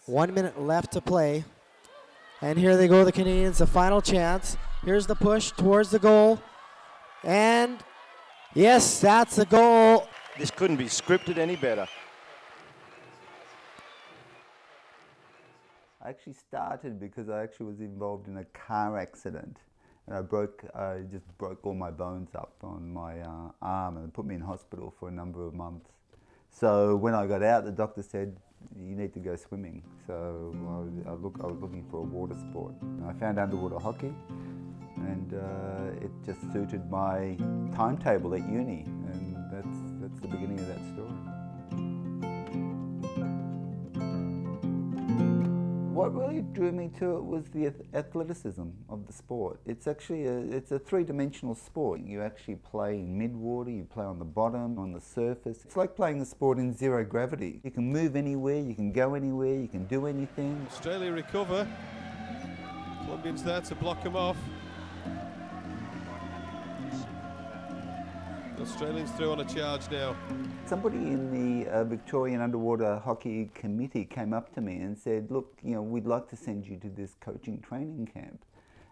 1 minute left to play. And here they go, the Canadians, the final chance. Here's the push towards the goal. And yes, that's the goal. This couldn't be scripted any better. I actually started because I actually was involved in a car accident. And I just broke all my bones up on my arm and put me in hospital for a number of months. So when I got out, the doctor said, you need to go swimming. So I was looking for a water sport. And I found underwater hockey, and it just suited my timetable at uni, and that's the beginning of that story. What really drew me to it was the athleticism of the sport. It's actually it's a three-dimensional sport. You actually play in mid-water, you play on the bottom, on the surface. It's like playing a sport in zero gravity. You can move anywhere, you can go anywhere, you can do anything. Australia recover. Colombians there to block them off. The Australians through on a charge now. Somebody in the Victorian Underwater Hockey Committee came up to me and said, look, you know, we'd like to send you to this coaching training camp.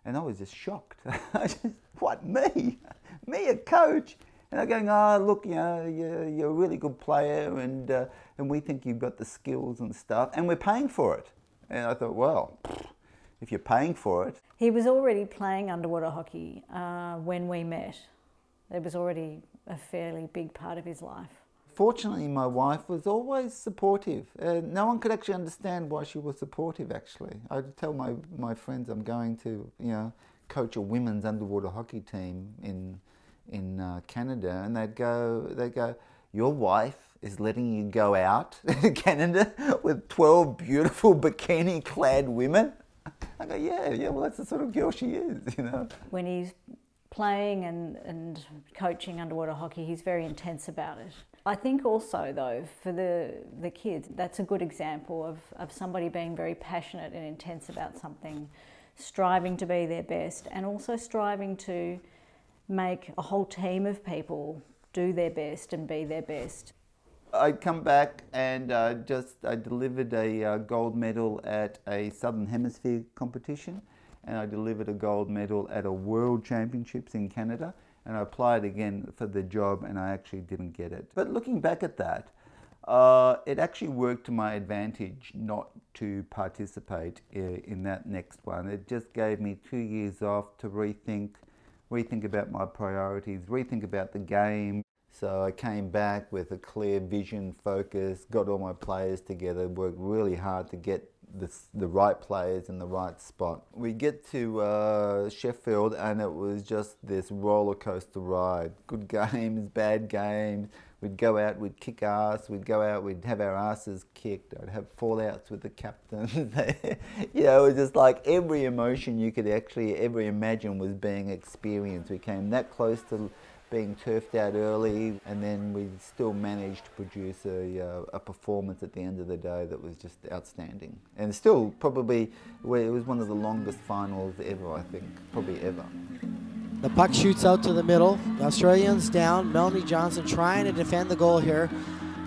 And I was just shocked. I just, what, me? Me, a coach? And they're going, oh, look, you know, you're a really good player, and we think you've got the skills and stuff, and we're paying for it. And I thought, well, if you're paying for it. He was already playing underwater hockey when we met. It was already a fairly big part of his life. Fortunately, my wife was always supportive. No one could actually understand why she was supportive, actually. I'd tell my friends I'm going to, you know, coach a women's underwater hockey team in Canada, and they'd go, your wife is letting you go out in Canada with 12 beautiful bikini-clad women? I go, yeah, well, that's the sort of girl she is, you know. When he's playing and coaching underwater hockey, he's very intense about it. I think also, though, for the kids, that's a good example of somebody being very passionate and intense about something, striving to be their best, and also striving to make a whole team of people do their best and be their best. I'd come back and I delivered a gold medal at a Southern Hemisphere competition, and I delivered a gold medal at a World Championships in Canada, and I applied again for the job and I actually didn't get it. But looking back at that, it actually worked to my advantage not to participate in that next one. It just gave me 2 years off to rethink about my priorities, rethink about the game. So I came back with a clear vision, focus, got all my players together, worked really hard to get the right players in the right spot. We get to Sheffield and it was just this roller coaster ride. Good games, bad games. We'd go out, we'd kick ass, we'd go out, we'd have our asses kicked. I'd have fallouts with the captain. You know, it was just like every emotion you could actually ever imagine was being experienced. We came that close to being turfed out early, and then we still managed to produce a performance at the end of the day that was just outstanding. And still, probably, it was one of the longest finals ever, I think, probably ever. The puck shoots out to the middle. The Australians down. Melanie Johnson trying to defend the goal here.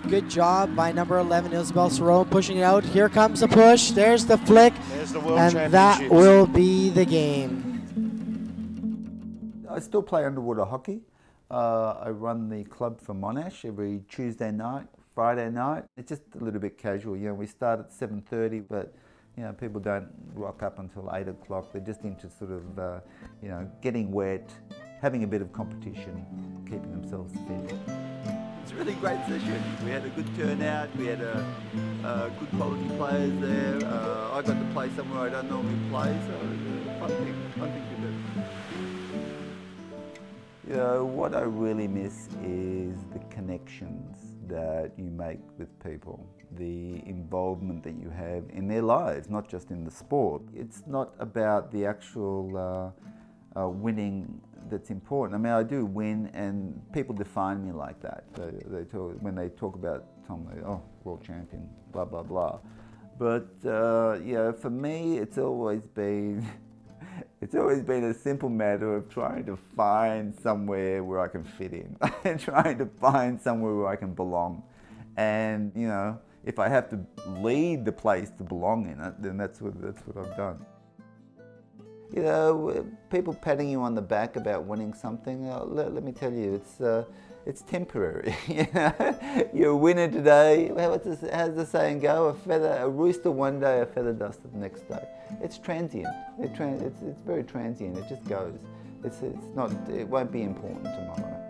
Good job by number 11, Isabel Cerrone, pushing it out. Here comes the push. There's the flick. There's the World and that will be the game. I still play underwater hockey. I run the club for Monash every Tuesday night, Friday night. It's just a little bit casual. You know, we start at 7:30, but you know, people don't rock up until 8 o'clock. They're just into sort of, you know, getting wet, having a bit of competition, keeping themselves fit. It's a really great session. We had a good turnout. We had good quality players there. I got to play somewhere I don't normally play, so it was a fun thing to do. You know, what I really miss is the connections that you make with people, the involvement that you have in their lives, not just in the sport. It's not about the actual winning that's important. I mean, I do win, and people define me like that. When they talk about Tom, oh, world champion, blah, blah, blah. But, you know, for me, it's always been a simple matter of trying to find somewhere where I can fit in and trying to find somewhere where I can belong. And, you know, if I have to lead the place to belong in it, then that's what I've done. You know, people patting you on the back about winning something, let me tell you, it's temporary. You know? You're a winner today. How's the saying go? A rooster one day, a feather duster the next day. It's transient. It's very transient. It just goes. It won't be important tomorrow.